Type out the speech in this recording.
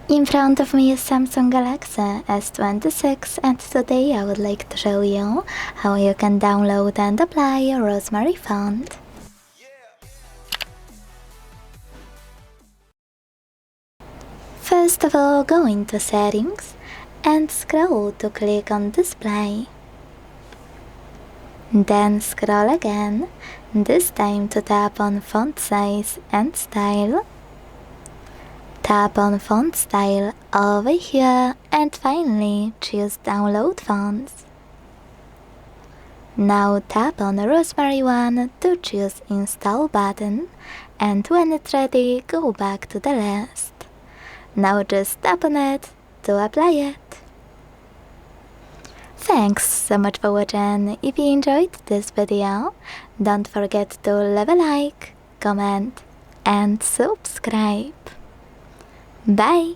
In front of me is Samsung Galaxy S26 and today I would like to show you how you can download and apply a Rosemary font. First of all, go into Settings and scroll to click on Display. Then scroll again, this time to tap on Font Size and Style. Tap on Font Style over here and finally choose Download Fonts. Now tap on Rosemary 1 to choose Install button, and when it's ready, go back to the list. Now just tap on it to apply it. Thanks so much for watching. If you enjoyed this video, don't forget to leave a like, comment and subscribe. Bye!